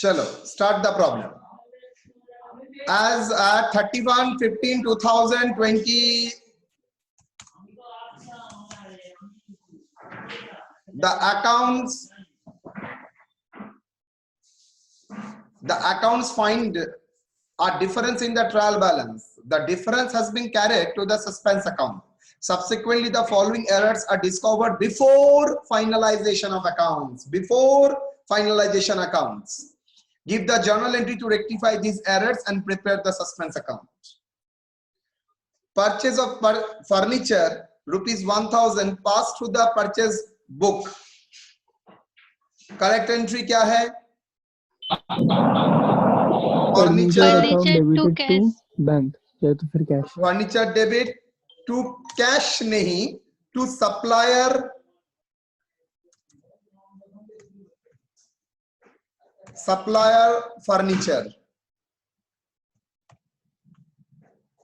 चलो start the problem. As at 31/15/2020 the accounts find a difference in the trial balance. The difference has been carried to the suspense account. Subsequently, the following errors are discovered before finalization of accounts. Give the journal entry to rectify these errors and prepare the suspense account. Purchase of furniture ₹1000 passed through the purchase book. Correct entry क्या है? Furniture account debited to bank या तो फिर cash. Furniture debit to cash नहीं, to supplier furniture.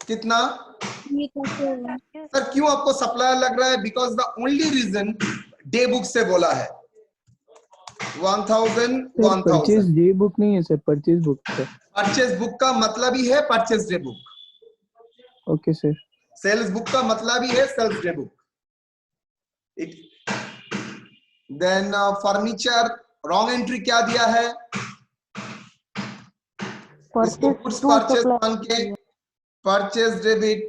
कितना sir? क्यों आपको supplier लग रहा है? Because the only reason day book से बोला है 1000. परचेज डे बुक नहीं है सर, परचेज बुक है. परचेज बुक का मतलब ही है purchase day book. Okay sir. Sales book का मतलब ही है sales day book. Then furniture wrong entry क्या दिया है? इसको कुछ परचेज मान के purchase debit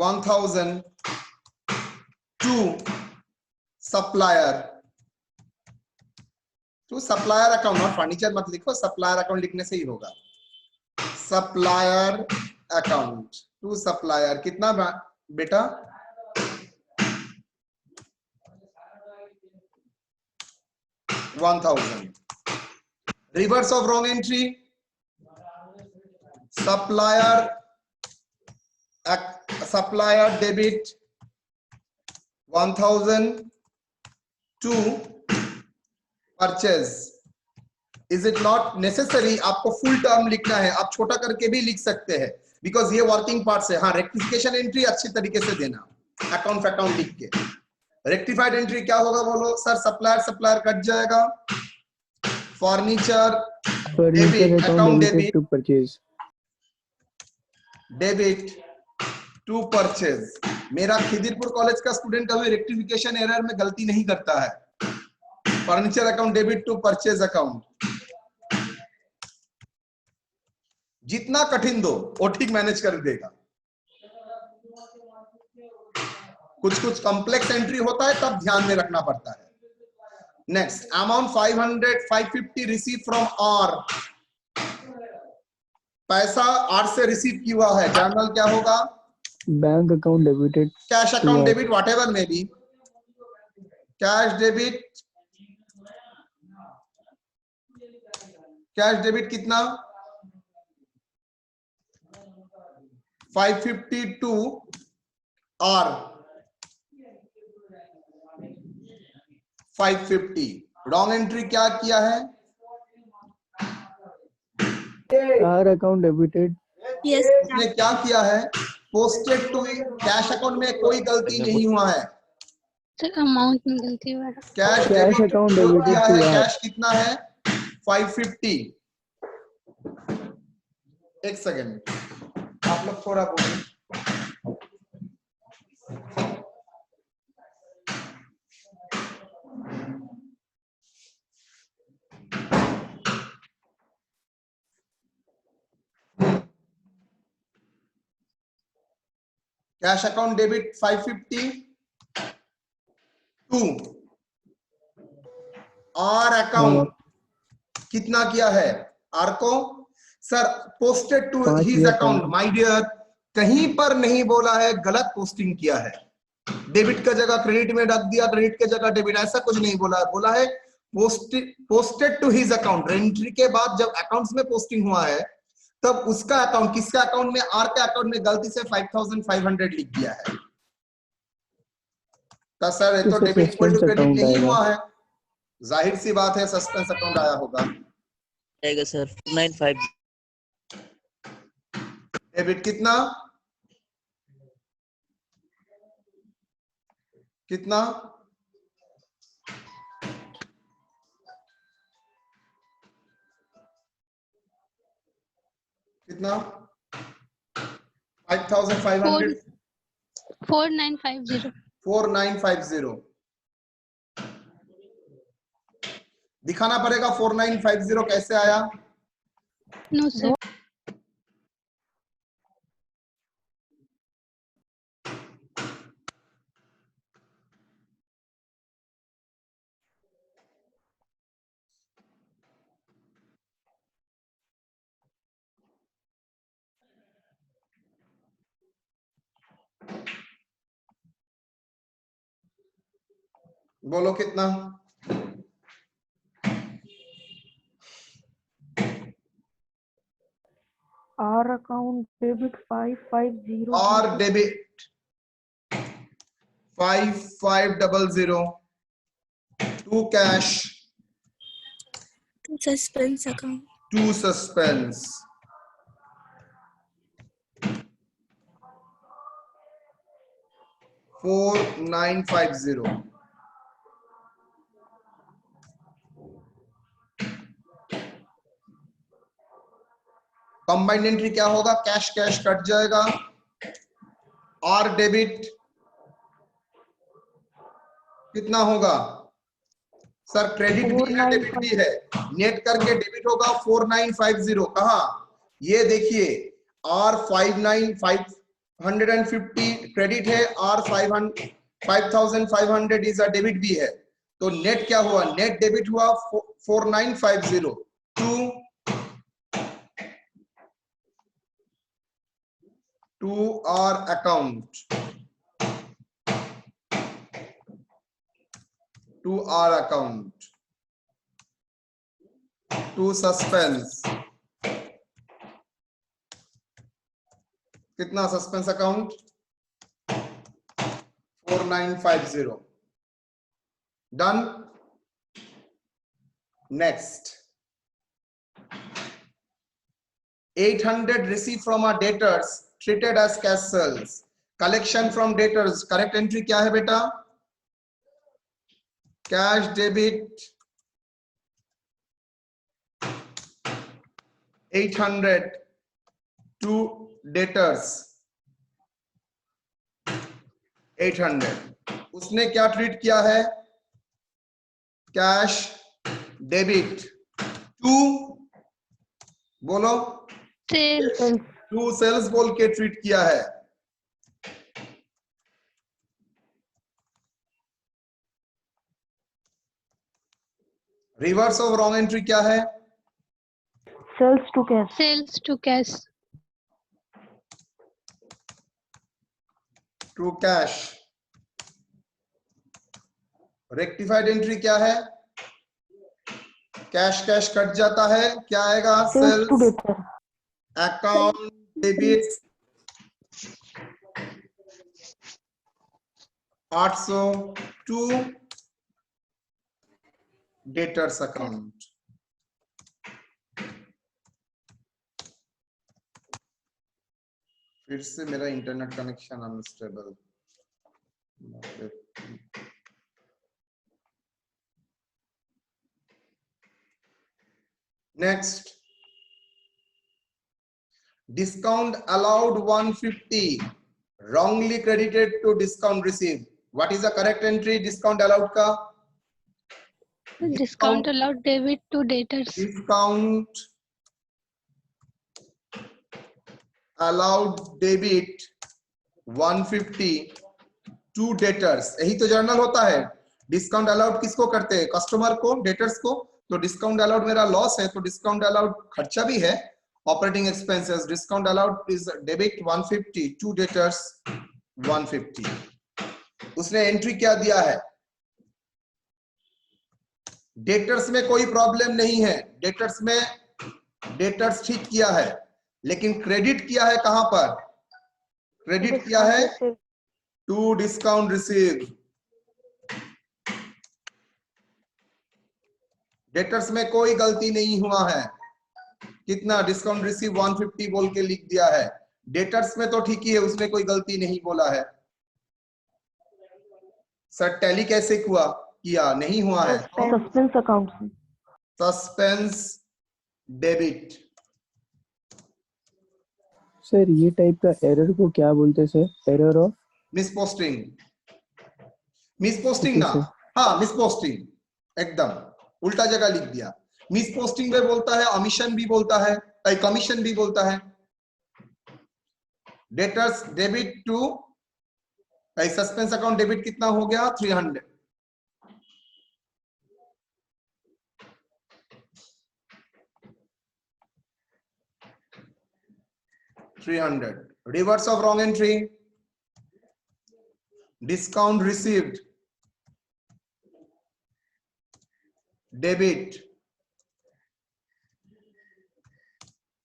1000 to supplier account. Not furniture मत लिखो, सप्लायर अकाउंट लिखने से ही होगा. Supplier account to supplier. कितना बेटा? 1000. Reverse of wrong entry. Supplier debit 1000 to purchase. Is it not necessary आपको फुल टर्म लिखना है? आप छोटा करके भी लिख सकते हैं बिकॉज ये वर्किंग पार्ट है. हाँ, रेक्टिफिकेशन एंट्री अच्छी तरीके से देना, अकाउंट लिख के. रेक्टिफाइड एंट्री क्या होगा बोलो सर? सप्लायर कट जाएगा. Furniture debit account debit to purchase. Debit to purchase. मेरा खिदिरपुर कॉलेज का स्टूडेंट कभी रेक्टिफिकेशन एरर में गलती नहीं करता है. Furniture account debit to purchase account. जितना कठिन दो वो ठीक मैनेज कर देगा. कुछ कॉम्प्लेक्स एंट्री होता है तब ध्यान में रखना पड़ता है. Next, amount 550 receive from R. पैसा आर से रिसीव किया है. जर्नल क्या होगा? Bank account debited. Cash account debit whatever may be. Cash debit कितना? 552 और 550. रॉन्ग एंट्री क्या किया है? R account debited. इसने क्या किया है? पोस्टेड टू कैश अकाउंट में कोई गलती नहीं हुआ है. अमाउंट में गलती हुआ है. कैश अकाउंट डेबिटेड किया टू है. आर. कैश कितना है? 550. एक सेकेंड आप लोग थोड़ा बोलिए. Cash account debit 552. R account कितना किया है? आर को sir posted to his account. My dear, कहीं पर नहीं बोला है गलत पोस्टिंग किया है. डेबिट का जगह क्रेडिट में रख दिया, क्रेडिट के जगह डेबिट, ऐसा कुछ नहीं बोला है. बोला है posted to his account. Entry के बाद जब अकाउंट्स में पोस्टिंग हुआ है तब उसका अकाउंट, किसका अकाउंट में? आर के अकाउंट में गलती से 5500 लिख दिया है. तो सर ये तो डेबिट इक्वल टू क्रेडिट नहीं हुआ है. जाहिर सी बात है सस्पेंस अकाउंट आया होगा. आएगा सर 95. डेबिट कितना? कितना 5500 4950 4950 दिखाना पड़ेगा 4950 कैसे आया नो सर बोलो कितना R account debit 550 और debit 5500 to cash suspense account. To suspense $4950 combined entry क्या होगा कैश कैश कट जाएगा और डेबिट कितना होगा सर क्रेडिट भी है डेबिट भी है नेट करके डेबिट होगा 4950 कहा ये देखिए और 550 क्रेडिट है और 5500 इज अ डेबिट भी है तो नेट क्या हुआ नेट डेबिट हुआ 4950 to our account to our account to suspense कितना suspense account 4950 done next 800 received from our debtors treated as cash sales collection from debtors correct entry क्या है बेटा कैश डेबिट 800 to debtors 800 उसने क्या treat किया है cash debit to बोलो sales to sales बोल के ट्रीट किया है रिवर्स ऑफ रॉन्ग एंट्री क्या है sales to cash. Sales to cash to cash rectified entry क्या है कैश कैश कट जाता है क्या आएगा Sales to sales debtor. Account debit 800 to debtors account फिर से मेरा internet connection unstable next discount allowed 150 wrongly credited to discount received what is the correct entry discount allowed ka discount allowed debit to debtors discount allowed debit 150 to debtors यही तो journal होता है discount allowed किसको करते हैं customer को debtors को तो डिस्काउंट अलाउड मेरा लॉस है तो डिस्काउंट अलाउड खर्चा भी है operating expenses discount allowed is debit 150 to debtors 150 उसने एंट्री क्या दिया है डेटर्स में कोई प्रॉब्लम नहीं है डेटर्स में डेटर्स ठीक किया है लेकिन क्रेडिट किया है कहां पर क्रेडिट किया है टू डिस्काउंट रिसीव डेटर्स में कोई गलती नहीं हुआ है कितना डिस्काउंट रिसीव 150 बोल के लिख दिया है डेटर्स में तो ठीक ही है उसने कोई गलती नहीं बोला है सर टैली कैसे हुआ किया नहीं हुआ है Suspense account. Suspense debit sir ये टाइप का एरर को क्या बोलते हैं sir? Error of? Misposting, misposting okay ना, सर। हाँ मिसपोस्टिंग एकदम उल्टा जगह लिख दिया। मिसपोस्टिंग भी बोलता है, ओमिशन भी बोलता है, कमीशन भी बोलता है। Debtors debit to suspense account debit कितना हो गया 300। Reverse of wrong entry, discount received debit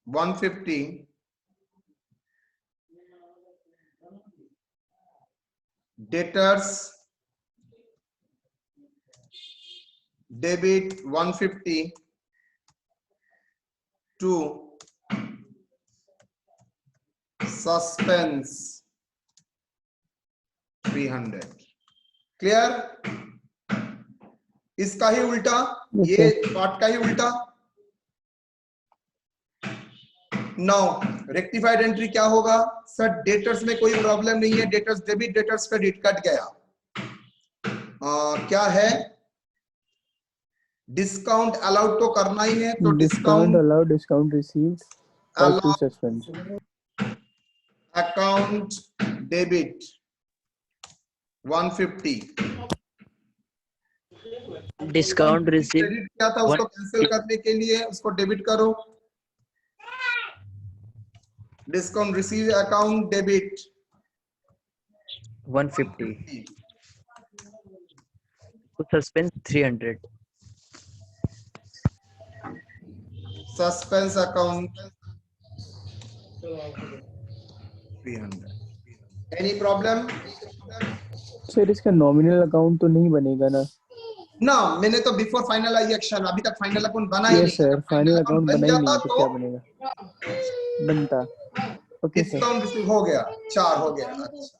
150, debtors debit 150 to suspense 300। Clear? इसका ही उल्टा, ये पार्ट का ही उल्टा। नाउ रेक्टिफाइड एंट्री क्या होगा सर? डेटर्स में कोई प्रॉब्लम नहीं है, debtors debit, debtors credit cut गया। क्या है? डिस्काउंट अलाउड तो करना ही है, तो डिस्काउंट अलाउड, डिस्काउंट रिसीव्ड और to suspense. Account debit 150, discount receive credit क्या था उसको कैंसिल करने के लिए उसको डेबिट करो। Discount receive account debit 150 to suspense 300। Suspense account 300। Any problem? Sir इसका नॉमिनल अकाउंट तो नहीं बनेगा ना? ना, मैंने तो बिफोर फाइनल आई एक्शन, अभी तक फाइनल अकाउंट बना ही नहीं। यस सर, फाइनल अकाउंट बन बना ही नहीं जाता है तो क्या बनेगा? बनता। Okay sir. डिस्काउंट रिसीव हो गया, 4 हो गया। अच्छा,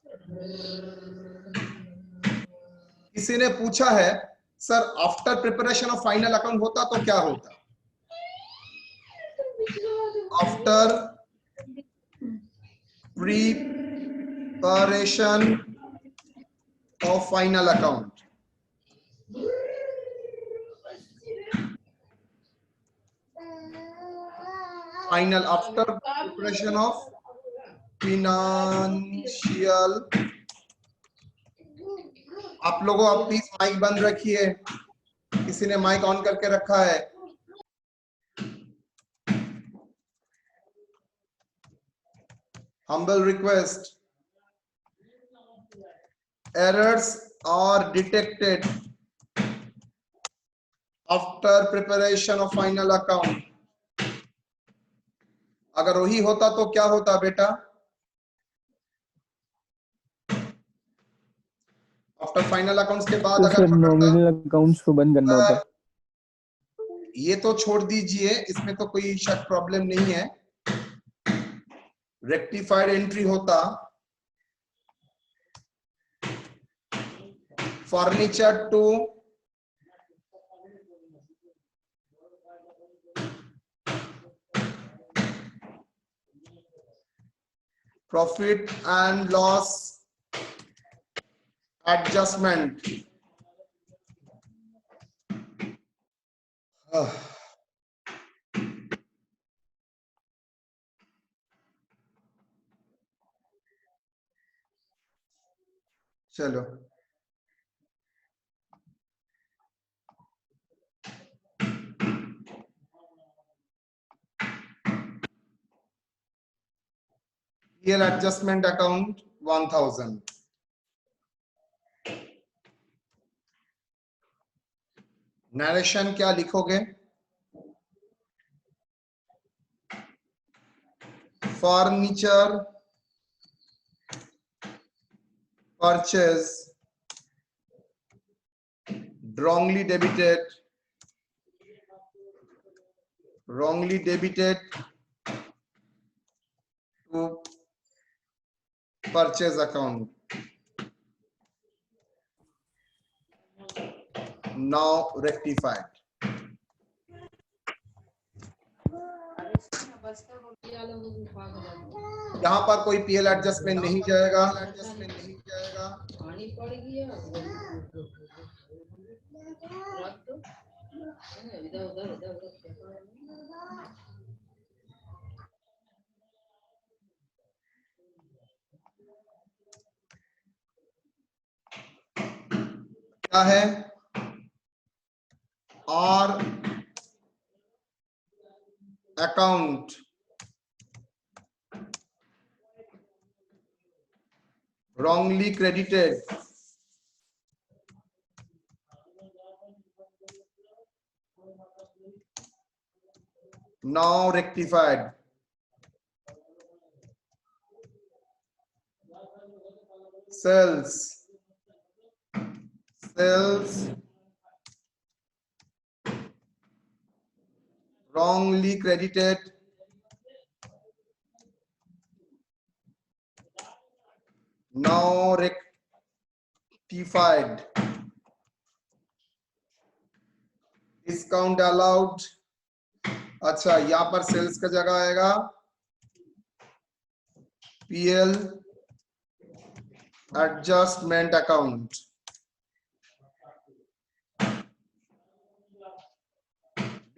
किसी ने पूछा है sir after preparation of final account होता तो क्या होता? After preparation of final account, final after preparation of financial. आप लोगों आप प्लीज माइक बंद रखिए, किसी ने माइक ऑन करके रखा है। Humble request. Errors are detected after preparation of final account. अगर वही होता तो क्या होता बेटा? आफ्टर फाइनल अकाउंट्स के बाद तो अगर सर नॉमिनल अकाउंट्स को बंद करना होता। ये तो छोड़ दीजिए, इसमें तो कोई शक प्रॉब्लम नहीं है। रेक्टिफाइड एंट्री होता furniture to profit and loss adjustment. चलो रियल एडजस्टमेंट अकाउंट 1000। नरेशन क्या लिखोगे? Furniture purchase wrongly debited to purchase account. Now rectified. यहाँ पर कोई पीएल एडजस्टमेंट नहीं जाएगा। क्या है? और account wrongly credited, now rectified. Cells wrongly credited, now rectified. Discount allowed. अच्छा, यहां पर सेल्स का जगह आएगा PL adjustment account.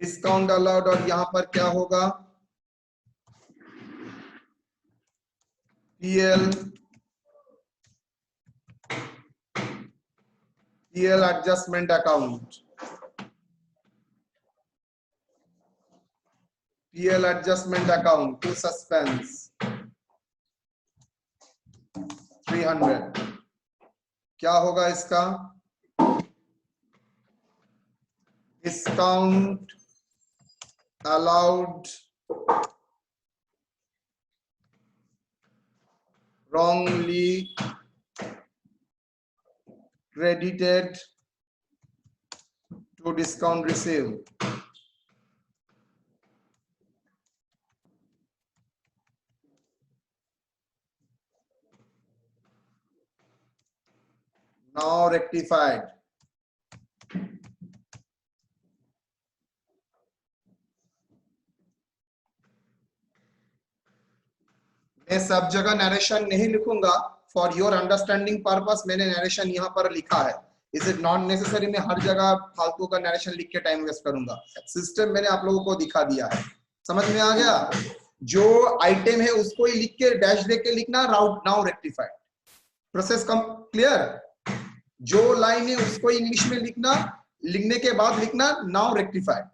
Discount allowed, और यहां पर क्या होगा? PL adjustment account. PL adjustment account to suspense 300। क्या होगा इसका? Discount allowed, wrongly credited to discount received। Now rectified। मैं सब जगह नरेशन नहीं लिखूंगा, फॉर योर अंडरस्टैंडिंग पर्पस मैंने नरेशन यहाँ पर लिखा है। इज इट नॉट नेसेसरी मैं हर जगह फालतू का नरेशन लिख के टाइम वेस्ट करूंगा। सिस्टम मैंने आप लोगों को दिखा दिया है, समझ में आ गया? जो आइटम है उसको ही लिख के डैश दे के लिखना, राउट नाउ रेक्टिफाइड। प्रोसेस कम क्लियर? जो लाइन है उसको इंग्लिश में लिखना, लिखने के बाद लिखना नाउ रेक्टिफाइड।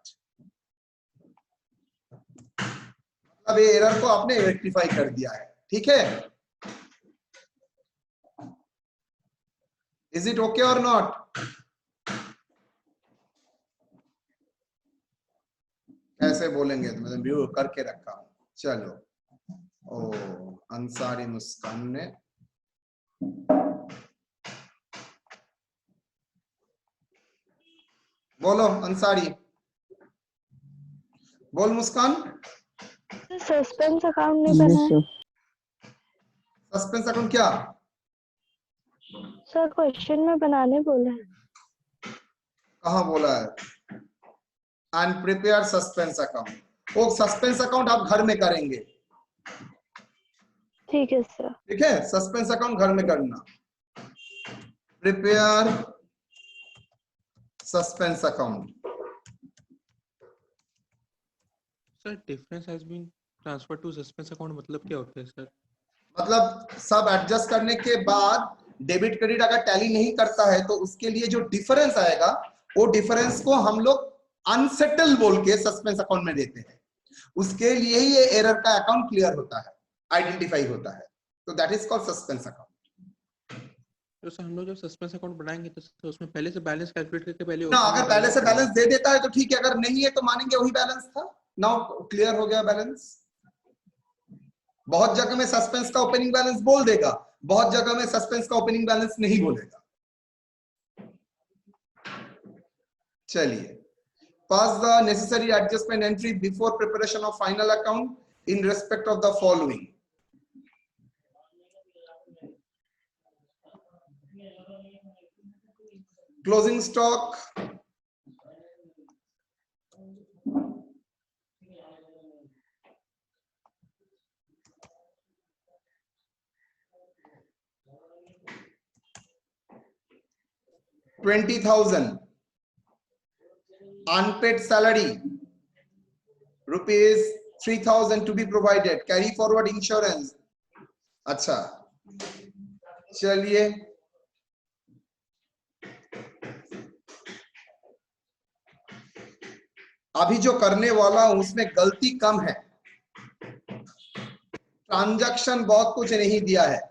मतलब ये एरर को आपने रेक्टिफाई कर दिया है, ठीक है? इज इट ओके और नॉट? कैसे बोलेंगे तो मैं व्यू करके रखा हूं। चलो, ओ अंसारी मुस्कान ने बोलो, अंसारी बोल। मुस्कान सस्पेंस अकाउंट नहीं बना है सस्पेंस अकाउंट क्या? सर, क्वेश्चन में बनाने बोला है। कहाँ बोला है? And prepare suspense account. वो सस्पेंस अकाउंट आप घर में करेंगे, ठीक है सर। ठीक है? सस्पेंस अकाउंट घर में करना। Prepare suspense account. Sir difference has been transferred to suspense account मतलब क्या होता है सर? मतलब सब एडजस्ट करने के बाद डेबिट क्रेडिट अगर टैली नहीं करता है तो उसके लिए जो डिफरेंस आएगा वो डिफरेंस को हम लोग अनसेटल बोल के सस्पेंस अकाउंट में देते हैं। उसके लिए ही ये एरर का अकाउंट क्लियर होता है, आइडेंटिफाई होता है, तो that is called suspense account. तो सर हम लोग जब सस्पेंस अकाउंट बनाएंगे तो उसमें पहले से बैलेंस कैलकुलेट करके पहले ना, अगर पहले से बैलेंस दे देता है तो ठीक है, अगर नहीं है तो मानेंगे वही बैलेंस था। नाउ क्लियर हो गया बैलेंस। बहुत जगह में सस्पेंस का ओपनिंग बैलेंस बोल देगा, बहुत जगह में सस्पेंस का ओपनिंग बैलेंस नहीं बोलेगा। चलिए, pass the necessary adjustment entry before preparation of final account in respect of the following. Closing stock, 20,000. Unpaid salary rupees 3,000 to be provided. Carry forward insurance. अच्छा, चलिए अभी जो करने वाला हूं उसमें गलती कम है, ट्रांजैक्शन बहुत कुछ नहीं दिया है।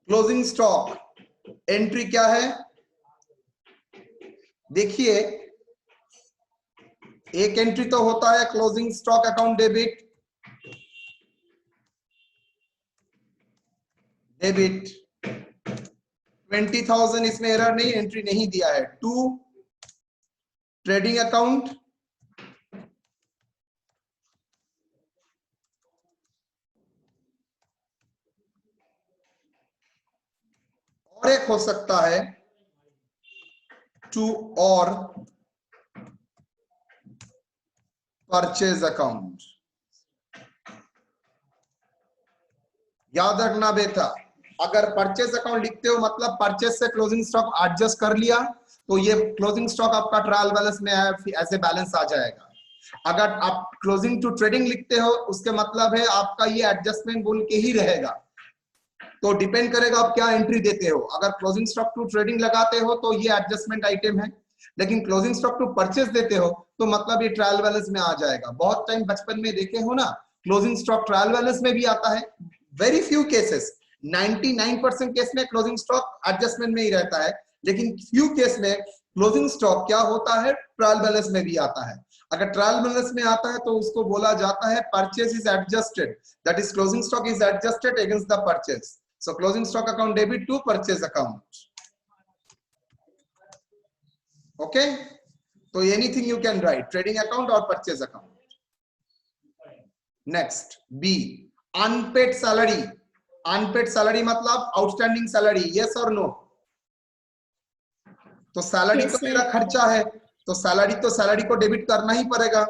क्लोजिंग स्टॉक एंट्री क्या है? देखिए, एक एंट्री तो होता है closing stock account debit, debit 20,000, इसमें एरर नहीं, एंट्री नहीं दिया है। टू ट्रेडिंग अकाउंट, और एक हो सकता है टू और परचेज अकाउंट। याद रखना बेटा, अगर परचेज अकाउंट लिखते हो मतलब परचेज से क्लोजिंग स्टॉक एडजस्ट कर लिया तो ये क्लोजिंग स्टॉक आपका ट्रायल बैलेंस में ऐसे बैलेंस आ जाएगा। अगर आप क्लोजिंग टू ट्रेडिंग लिखते हो उसके मतलब है आपका ये एडजस्टमेंट बोल के ही रहेगा। तो डिपेंड करेगा आप क्या एंट्री देते हो। अगर क्लोजिंग स्टॉक टू ट्रेडिंग लगाते हो तो ये एडजस्टमेंट आइटम है, लेकिन क्लोजिंग स्टॉक टू परचेज देते हो तो मतलब ये ट्रायल बैलेंस में आ जाएगा। बहुत टाइम बचपन में देखे हो ना, क्लोजिंग स्टॉक ट्रायल बैलेंस में भी आता है। वेरी फ्यू केसेस, 99% केस में क्लोजिंग स्टॉक एडजस्टमेंट में ही रहता है, लेकिन फ्यू केस में क्लोजिंग स्टॉक क्या होता है, ट्रायल बैलेंस में भी आता है। अगर ट्रायल बैलेंस में आता है तो उसको बोला जाता है purchase is adjusted, that is closing stock is adjusted against the purchase. So closing stock account debit to purchase account. Okay, तो anything you can write, trading account और purchase account. Next b, unpaid salary. Unpaid salary मतलब outstanding salary, yes और no? तो salary Yes, तो sir. मेरा खर्चा है, तो सैलरी को डेबिट करना ही पड़ेगा।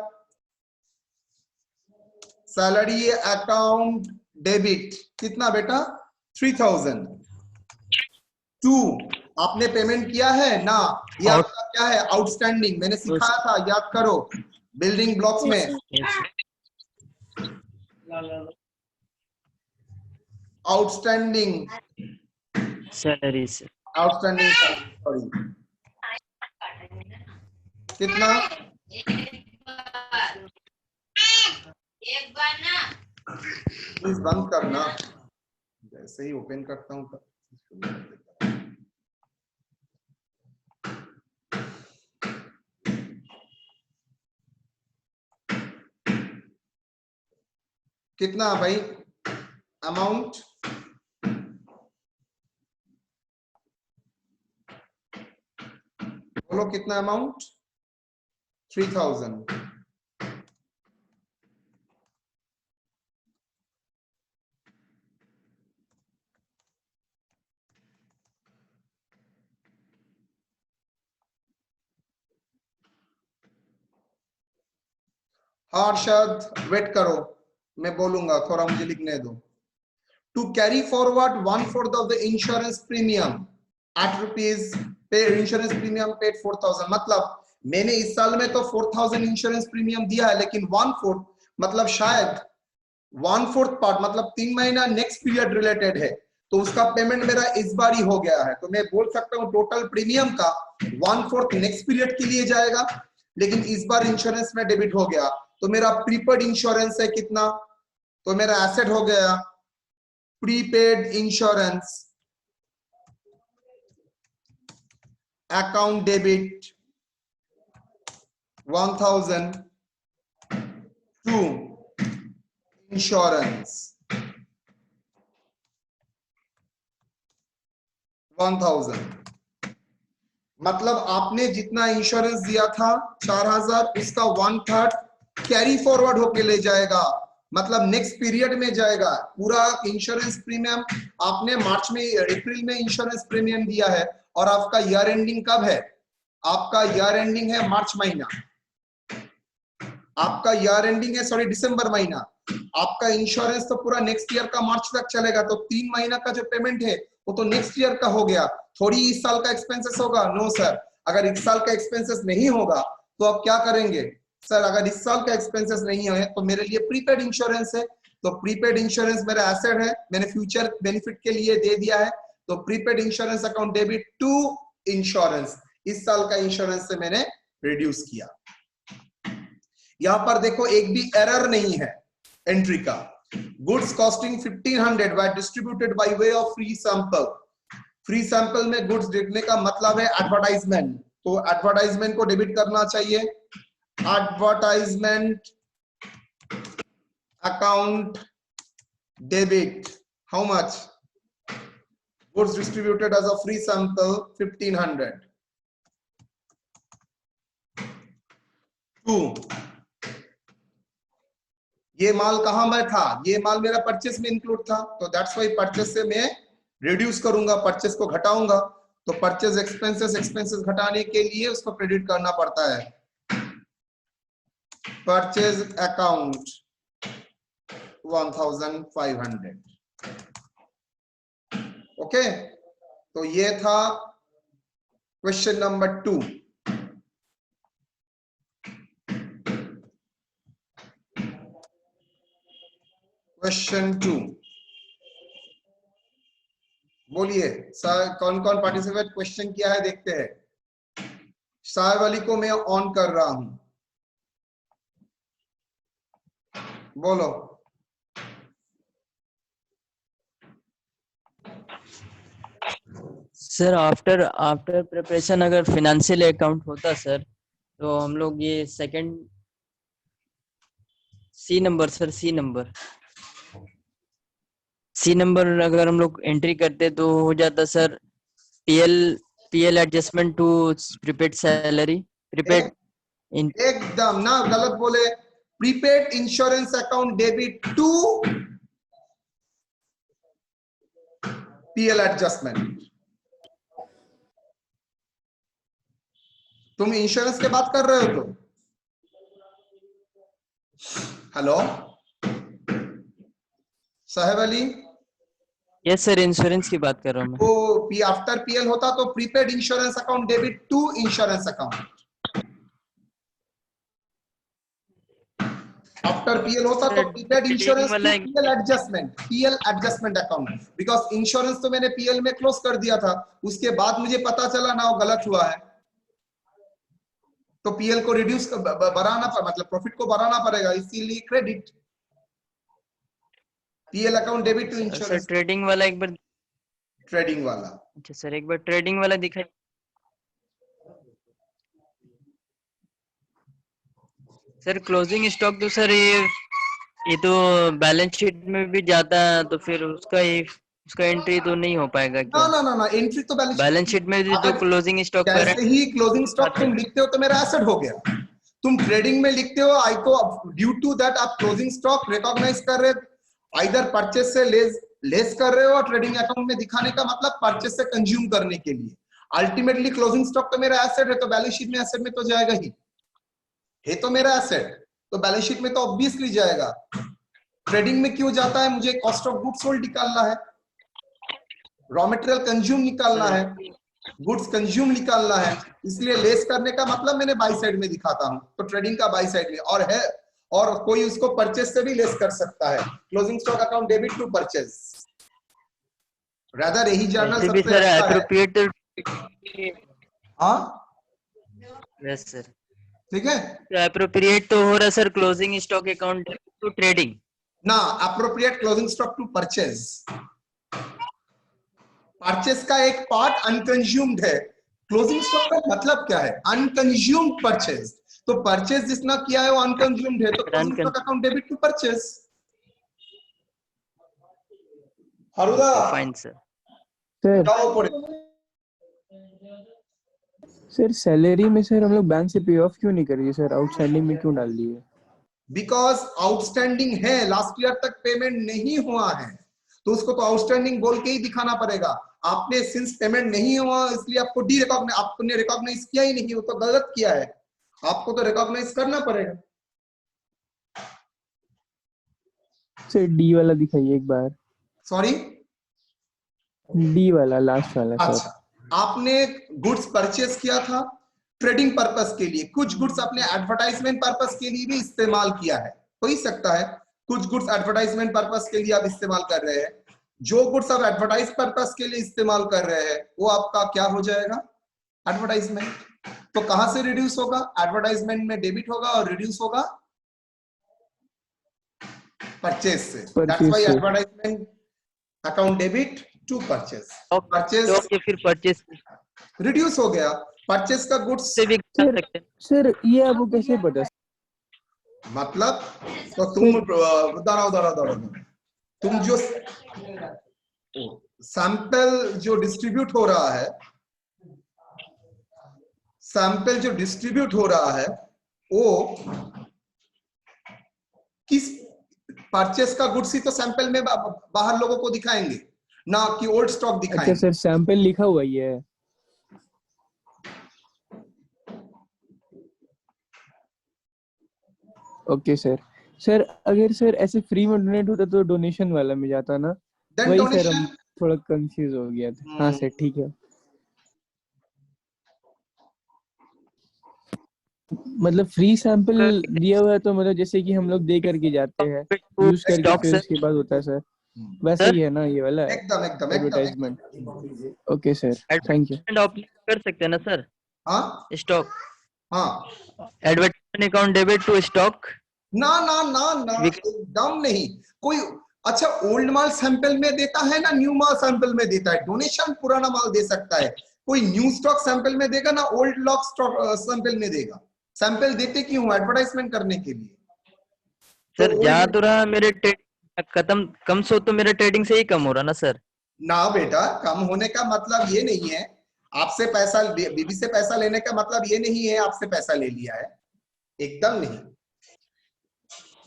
सैलरी अकाउंट डेबिट कितना बेटा? 3,000। टू, आपने पेमेंट किया है ना, ये Out- आपका क्या है? आउटस्टैंडिंग। मैंने सिखाया था, याद करो बिल्डिंग ब्लॉक्स Yes, में। Yes. Outstanding, Salaries. Outstanding sorry, कितना? प्लीज बंद करना, जैसे ही ओपन करता हूं कितना भाई अमाउंट? बोलो कितना अमाउंट? 3,000। हर्षद वेट करो, मैं बोलूंगा, थोड़ा मुझे लिखने दो। To carry forward 1/4 of the insurance premium at rupees pay, insurance premium paid 4,000। मतलब मैंने इस साल में तो 4,000 इंश्योरेंस प्रीमियम दिया है, लेकिन 1/4 मतलब शायद 1/4 पार्ट मतलब 3 महीना नेक्स्ट पीरियड रिलेटेड है, तो उसका पेमेंट मेरा इस बार ही हो गया है। तो मैं बोल सकता हूँ टोटल प्रीमियम का 1/4 नेक्स्ट पीरियड के लिए जाएगा, लेकिन इस बार इंश्योरेंस में डेबिट हो गया। तो मेरा प्रीपेड इंश्योरेंस है कितना? तो मेरा एसेट हो गया prepaid insurance account debit 1,000 to insurance 1,000। मतलब आपने जितना इंश्योरेंस दिया था 4,000, उसका 1/3 कैरी फॉरवर्ड होके ले जाएगा, मतलब नेक्स्ट पीरियड में जाएगा। पूरा इंश्योरेंस प्रीमियम आपने मार्च में, अप्रैल में इंश्योरेंस प्रीमियम दिया है, और आपका ईयर एंडिंग कब है? आपका ईयर एंडिंग है मार्च महीना, आपका ईयर एंडिंग है सॉरी दिसंबर महीना, आपका इंश्योरेंस तो पूरा नेक्स्ट ईयर का मार्च तक चलेगा, तो 3 महीना का जो पेमेंट है वो तो नेक्स्ट ईयर का हो गया, थोड़ी इस साल का एक्सपेंसेस होगा। नो सर, अगर इस साल का एक्सपेंसेस नहीं होगा तो आप क्या करेंगे? सर अगर इस साल का एक्सपेंसेस नहीं है तो मेरे लिए प्रीपेड इंश्योरेंस है, तो प्रीपेड इंश्योरेंस मेरा एसेट है, मैंने फ्यूचर बेनिफिट के लिए दे दिया है, तो prepaid insurance account debit to insurance, इस साल का इंश्योरेंस से मैंने रिड्यूस किया। यहां पर देखो एक भी एरर नहीं है एंट्री का। Goods costing 1500 were distributed by way of free sample. Free sample में गुड्स देखने का मतलब है एडवर्टाइजमेंट, तो एडवर्टाइजमेंट को डेबिट करना चाहिए। Advertisement account debit how much? Goods distributed as a free sample 1500। 2 ये माल कहां में था? ये माल मेरा परचेस में इंक्लूड था, तो दैट्स व्हाई परचेस से मैं रिड्यूस करूंगा, परचेस को घटाऊंगा, तो परचेस एक्सपेंसेस घटाने के लिए उसको क्रेडिट करना पड़ता है। Purchase account 1500। ओके, तो ये था क्वेश्चन नंबर 2। क्वेश्चन 2 बोलिए सर, कौन कौन पार्टिसिपेट क्वेश्चन किया है देखते हैं। साहब अली को मैं ऑन कर रहा हूं, बोलो। सर आफ्टर प्रिपरेशन अगर फिनेंशियल अकाउंट होता सर, तो हम लोग ये सेकंड सी नंबर अगर हम लोग एंट्री करते तो हो जाता sir PL adjustment to prepaid salary, prepaid एकदम ना गलत बोले। Prepaid insurance account debit to PL adjustment. तुम इंश्योरेंस की बात कर रहे हो तो? Hello Sahib Ali? Yes sir, insurance की बात कर रहा हूँ मैं। तो आफ्टर पीएल होता तो prepaid insurance account debit to insurance account. After PL होता तो prepaid insurance PL adjustment account, because insurance तो मैंने पीएल में क्लोज कर दिया था, उसके बाद मुझे पता चला ना वो गलत हुआ है, तो पीएल को रिड्यूस बढ़ाना मतलब प्रॉफिट को बढ़ाना पड़ेगा, इसीलिए credit PL account debit to insurance. Sir trading वाला एक बार, ट्रेडिंग वाला अच्छा सर एक बार ट्रेडिंग वाला दिखाई। सर क्लोजिंग स्टॉक तो सर ये तो बैलेंस शीट में भी जाता है, तो फिर उसका एंट्री तो नहीं हो पाएगा क्या? ना एंट्री तो बैलेंस शीट में भी तो क्लोजिंग स्टॉक पर जैसे ही क्लोजिंग स्टॉक तुम लिखते हो तो मेरा एसेट हो गया। तुम ट्रेडिंग में लिखते हो आई तो ड्यू टू दैट आप क्लोजिंग स्टॉक रिकॉग्नाइज कर रहे हो, आइदर परचेस से लेस कर रहे हो, और ट्रेडिंग अकाउंट में दिखाने का मतलब परचेस से कंज्यूम करने के लिए। अल्टीमेटली क्लोजिंग स्टॉक तो मेरा एसेट है, तो बैलेंस शीट में एसेट में तो जाएगा ही, है तो मेरा एसेट, तो बैलेंस शीट में तो ऑब्वियसली जाएगा। ट्रेडिंग में क्यों जाता है? मुझे कॉस्ट ऑफ गुड्स सोल्ड निकालना है, रॉ मटेरियल कंज्यूम निकालना है, गुड्स कंज्यूम निकालना है, इसलिए लेस करने का मतलब मैंने बाई साइड में दिखाता हूं, तो ट्रेडिंग का बाई साइड में और है, और कोई उसको परचेस से भी लेस कर सकता है। Closing stock account debit to purchase, rather यही जानना सबसे अच्छा है। एप्रोप्रिएट, हाँ यस सर, ठीक है, तो एप्रोप्रिएट तो हो रहा sir closing stock account to trading ना appropriate closing stock to purchase. Purchase का एक पार्ट अनकंज्यूम्ड है, क्लोजिंग स्टॉक का मतलब क्या है? अनकंज्यूम्ड परचेस, तो परचेस जितना किया है वो अनकंज्यूम्ड है, तो closing stock account debit to purchase. Haruda fine sir. Sir salary में सर हम लोग बैंक से पे ऑफ क्यों नहीं करिए सर, आउटस्टैंडिंग में क्यों डाल दिए? बिकॉज आउटस्टैंडिंग है, लास्ट ईयर तक पेमेंट नहीं हुआ है, तो उसको तो आउटस्टैंडिंग बोल के ही दिखाना पड़ेगा। आपने सिंस पेमेंट नहीं हुआ इसलिए आपको आपने रिकॉग्नाइज किया ही नहीं, वो तो गलत किया है, आपको तो रिकॉग्नाइज करना पड़ेगा। सर डी वाला दिखाइए एक बार, सॉरी, डी वाला लास्ट वाला सर। अच्छा, आपने गुड्स परचेस किया था ट्रेडिंग पर्पस के लिए, कुछ गुड्स अपने एडवर्टाइजमेंट पर्पस के लिए भी इस्तेमाल किया है, हो ही सकता है कुछ गुड्स एडवर्टाइजमेंट पर्पस के लिए आप इस्तेमाल कर रहे हैं। जो गुड्स आप एडवर्टाइज पर्पस के लिए इस्तेमाल कर रहे हैं वो आपका क्या हो जाएगा, एडवर्टाइजमेंट। तो कहां से रिड्यूस होगा, एडवर्टाइजमेंट में डेबिट होगा और रिड्यूस होगा परचेज से। That's why advertisement account debit to purchase, purchase okay, फिर परचेज रिड्यूस हो गया, परचेज का गुड्स से भी कर सकते हैं। सर ये आपको कैसे पता? मतलब तो तुम दाঁড়াও, तुम जो सैंपल जो डिस्ट्रीब्यूट हो रहा है, सैंपल जो डिस्ट्रीब्यूट हो रहा है वो किस परचेस का गुड्स ही तो सैंपल में बाहर लोगों को दिखाएंगे ना कि ओल्ड स्टॉक दिखाएंगे। अच्छा सर, सैंपल लिखा हुआ ही है। Okay sir. सर अगर सर ऐसे फ्री में डोनेट होता तो डोनेशन वाला में जाता ना, Then वही सर donation- हम थोड़ा कंफ्यूज हो गया था। हाँ सर ठीक है, मतलब फ्री सैंपल दिया हुआ है तो मतलब जैसे कि हम लोग दे करके जाते हैं, यूज करके स्टॉक फिर से उसके बाद होता है सर, वैसा ही है ना ये वाला एकदम advertisement. Okay sir, thank you. Advertisement आप कर सकते हैं ना सर, हाँ स्टॉक, हाँ, advertisement account debit to stock. ना ना ना ना, एकदम नहीं। कोई अच्छा ओल्ड माल सैंपल में देता है ना न्यू माल सैंपल में देता है, डोनेशन पुराना माल दे सकता है, कोई न्यू स्टॉक सैंपल में देगा ना ओल्ड लॉक स्टॉक सैंपल में देगा। सैंपल देते क्यों, एडवर्टाइजमेंट करने के लिए। सर तो जा तो रहा मेरे खत्म, कम सो तो मेरा ट्रेडिंग से ही कम हो रहा ना सर। ना बेटा, कम होने का मतलब ये नहीं है आपसे पैसा, बीबी से पैसा लेने का मतलब ये नहीं है आपसे पैसा ले लिया है, एकदम नहीं।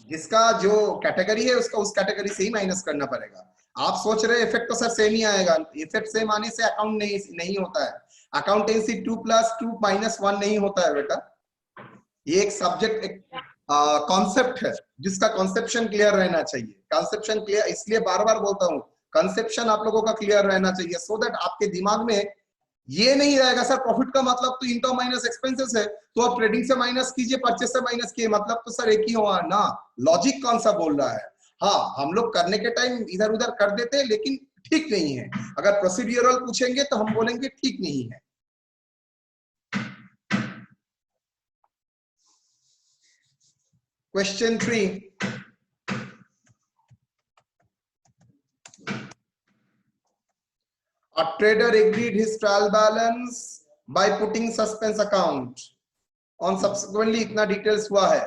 जिसका जो कैटेगरी है उसका उस कैटेगरी से ही माइनस करना पड़ेगा। आप सोच रहे इफेक्ट तो सर सेम ही आएगा, इफेक्ट सेम आने से अकाउंट नहीं होता है, अकाउंटेंसी 2+2 - 1 नहीं होता है बेटा। ये एक सब्जेक्ट, एक कॉन्सेप्ट है जिसका कॉन्सेप्शन क्लियर रहना चाहिए। कॉन्सेप्शन क्लियर, इसलिए बार बार बोलता हूँ कॉन्सेप्शन आप लोगों का क्लियर रहना चाहिए, सो दैट आपके दिमाग में ये नहीं रहेगा सर प्रॉफिट का मतलब तो इनकम माइनस एक्सपेंसेस है, तो आप ट्रेडिंग से माइनस कीजिए, परचेस से माइनस कीजिए, मतलब तो सर एक ही हुआ ना। लॉजिक कौन सा बोल रहा है। हाँ, हम लोग करने के टाइम इधर उधर कर देते हैं लेकिन ठीक नहीं है। अगर प्रोसीड्यूरल पूछेंगे तो हम बोलेंगे ठीक नहीं है। Question 3. A trader agreed his trial balance by putting suspense account. On subsequently इतना details हुआ है।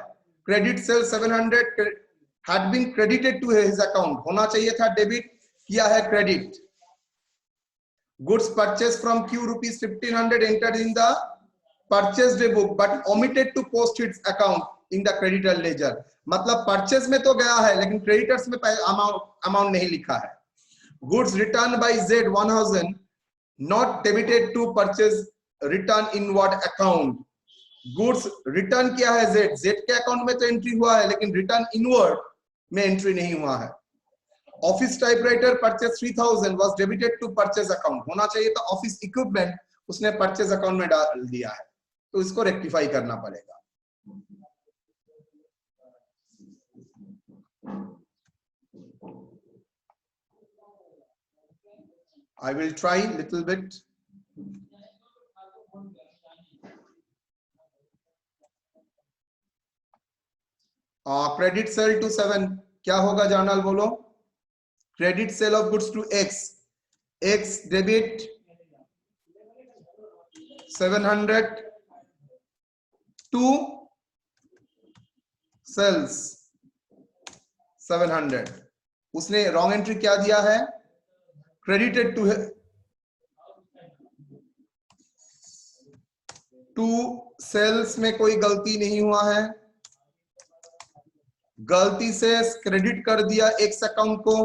Credit sale 700 had been credited to his account. होना चाहिए था debit, किया है credit. Goods purchased from Q rupees 1500 entered in the purchase book but omitted to post its account in the creditor ledger. मतलब purchase में तो गया है लेकिन क्रेडिटर्स में अमाउंट नहीं लिखा है। Goods returned by Z 1000 not debited to purchase return in what account? Goods return किया है Z के अकाउंट में तो एंट्री हुआ है लेकिन रिटर्न इनवर्ड में एंट्री नहीं हुआ है। Office typewriter purchase 3000 was debited to purchase account. होना चाहिए था ऑफिस इक्विपमेंट, उसने परचेज अकाउंट में डाल दिया है, तो इसको रेक्टिफाई करना पड़ेगा। I will try little bit. Credit sale to 7 क्या होगा जर्नल बोलो। Credit sale of goods to X debit 700 to sells 700। उसने रॉन्ग एंट्री क्या दिया है, credited to सेल्स में कोई गलती नहीं हुआ है, गलती से क्रेडिट कर दिया एक्स अकाउंट को,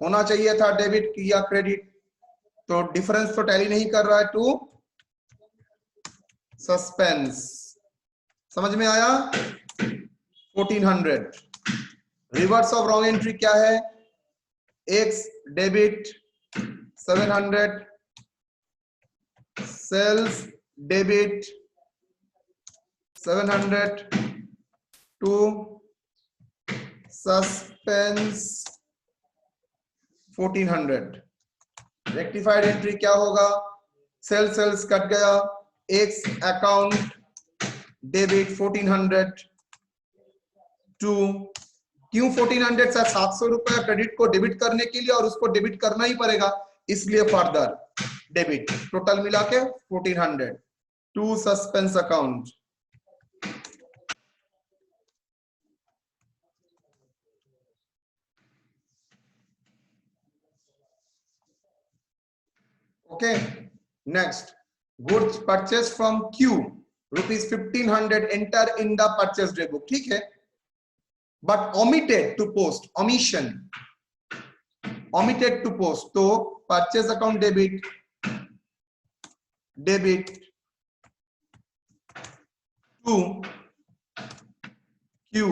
होना चाहिए था डेबिट किया क्रेडिट। तो डिफरेंस तो टैली नहीं कर रहा है टू सस्पेंस। समझ में आया? 1400। रिवर्स ऑफ रॉन्ग एंट्री क्या है? X debit 700, sales debit 700 to suspense 1400। Rectified entry क्या होगा? सेल्स कट गया, एक्स अकाउंट डेबिट 1400 टू, क्यों 1400 सर? 700 रुपया क्रेडिट को डेबिट करने के लिए और उसको डेबिट करना ही पड़ेगा, इसलिए फर्दर डेबिट। टोटल मिला के 1400 to suspense account. Okay, next, goods purchase from Q rupees 1500 enter in the purchase day book. ठीक है, but omitted to post, omission, omitted to post, तो purchase account debit to Q.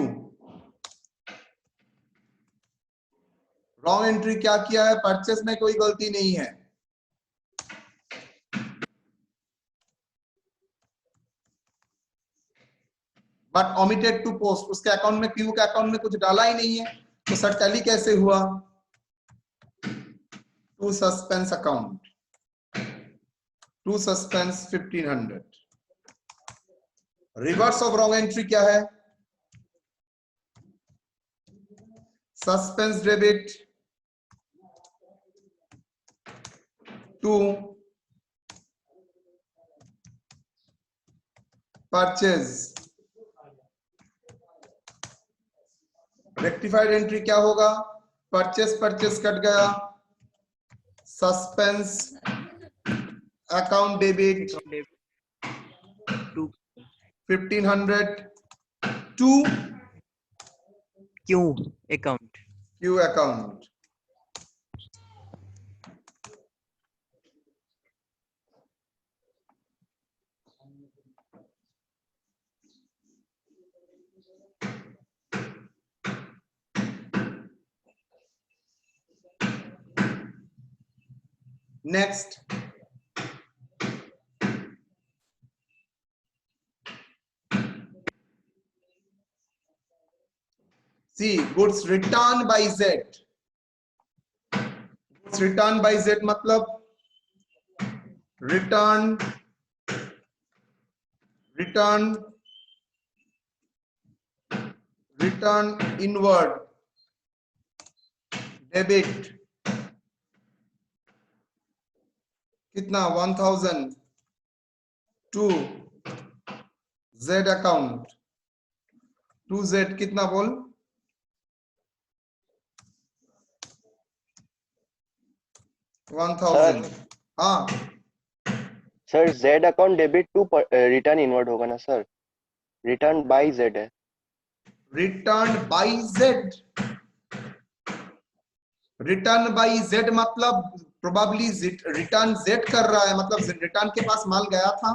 Wrong entry क्या किया है? Purchase में कोई गलती नहीं है, बट omitted to post, उसके अकाउंट में, क्यू के अकाउंट में कुछ डाला ही नहीं है, तो सर टैली कैसे हुआ? To suspense account, to suspense 1500। Reverse of wrong entry क्या है? Suspense debit to purchase. Rectified entry क्या होगा? परचेस कट गया, suspense account debit 1500 to Q account. Q account. Next, C goods return by Z. Goods return by Z मतलब return inward debit कितना? 1000 to Z account. To Z कितना बोल? Sir 1000। हाँ sir, Z account debit to return inward होगा ना sir? Return by Z है। Return by Z, return by Z मतलब probably return Z कर रहा है, मतलब रिटर्न के पास माल गया था,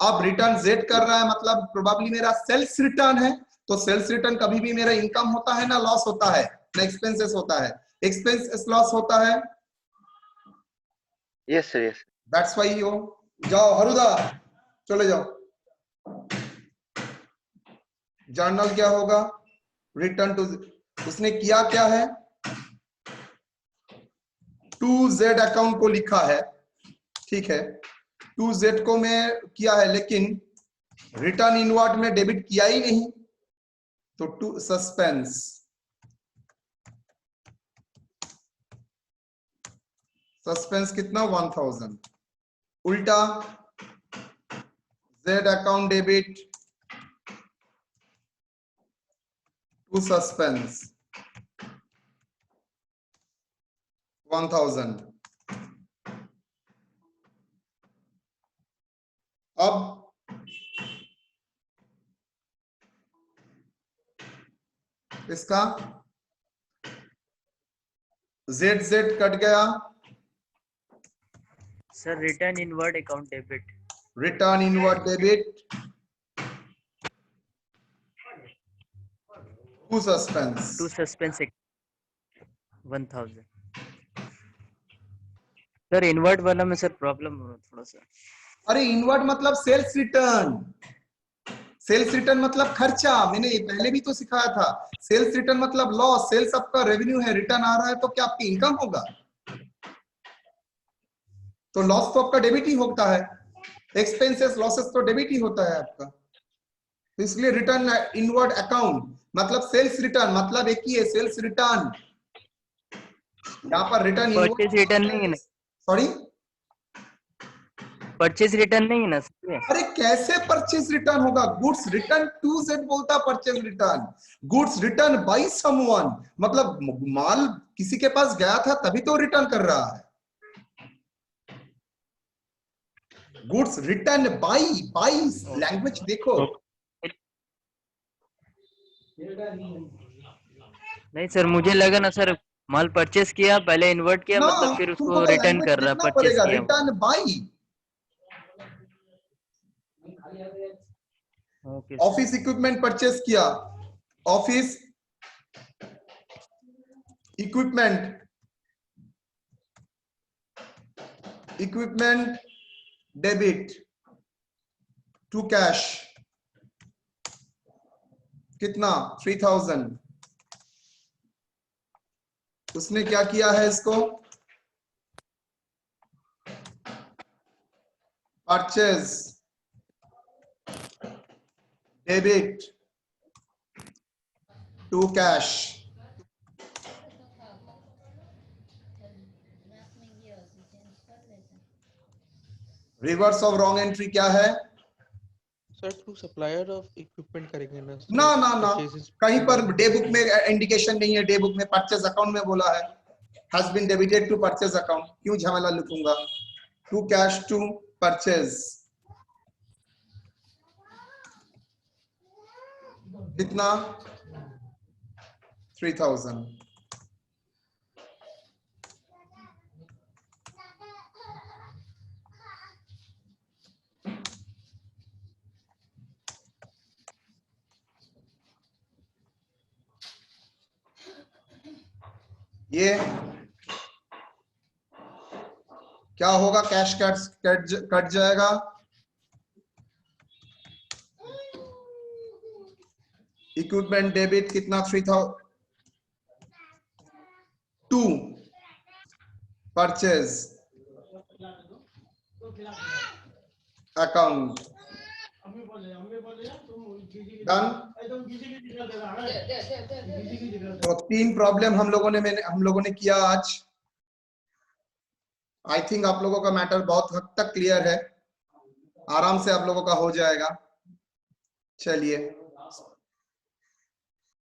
अब रिटर्न जेड कर रहा है, मतलब प्रोबेबली मेरा सेल्स रिटर्न है। तो सेल्स रिटर्न कभी भी मेरा इनकम होता है ना लॉस होता है, ना एक्सपेंसेस होता है? एक्सपेंसेस लॉस होता है। Yes sir, yes. That's why yo. जाओ हरुदा, चले जाओ। जर्नल क्या होगा? रिटर्न टू, उसने किया क्या है? टू जेड अकाउंट को लिखा है, ठीक है, टू जेड को मैं किया है, लेकिन रिटर्न इनवर्ड में डेबिट किया ही नहीं, तो टू सस्पेंस। सस्पेंस कितना? 1000। उल्टा Z account debit to suspense 1000। अब इसका जेड कट गया, sir return inward account debit return inward debit to suspense. To suspense 1000। Sir inward वाला में सर प्रॉब्लम हो रहा थोड़ा सा। अरे इनवर्ड मतलब सेल्स रिटर्न, सेल्स रिटर्न मतलब खर्चा, मैंने पहले भी तो सिखाया था। सेल्स रिटर्न मतलब लॉस, सेल्स आपका रेवेन्यू है, रिटर्न आ रहा है तो क्या आपकी इनकम होगा? तो लॉस तो आपका डेबिट ही होता है, एक्सपेंसेस लॉसेस तो डेबिट ही होता है आपका। तो इसलिए रिटर्न इनवर्ड अकाउंट मतलब सेल्स रिटर्न, मतलब एक ही है सेल्स रिटर्न। यहाँ पर रिटर्न परचेज रिटर्न नहीं है ना? सॉरी, परचेज रिटर्न नहीं है ना सर? अरे कैसे परचेज रिटर्न होगा? गुड्स रिटर्न टू जेड बोलता purchase return. Goods return by someone मतलब माल किसी के पास गया था तभी तो रिटर्न कर रहा है। Goods return by, by language देखो। नहीं सर मुझे लगा ना सर माल परचेस किया पहले इन्वर्ट किया ना, मतलब फिर तुमको उसको तो रिटर्न लैंग्वेज कर रहा देखना परचेस पड़ेगा, किया। Return by. Okay office equipment purchase किया, office equipment, equipment debit to cash कितना 3000। उसने क्या किया है इसको purchase debit to cash. Reverse of wrong entry क्या है? Sir through supplier of equipment करेंगे ना ना ना ना, Purchases कहीं पर by- डे बुक में इंडिकेशन नहीं है। डे बुक में परचेज अकाउंट में बोला है has been debited to purchase account, क्यों झमेला लिखूंगा? टू कैश टू परचेज कितना 3000। ये क्या होगा? कैश कट जाएगा। इक्विपमेंट डेबिट कितना 3000 टू परचेज अकाउंट डन। तो 3 प्रॉब्लम हम लोगों ने किया आज। आई थिंक आप लोगों का मैटर बहुत हद तक क्लियर है, आराम से आप लोगों का हो जाएगा। चलिए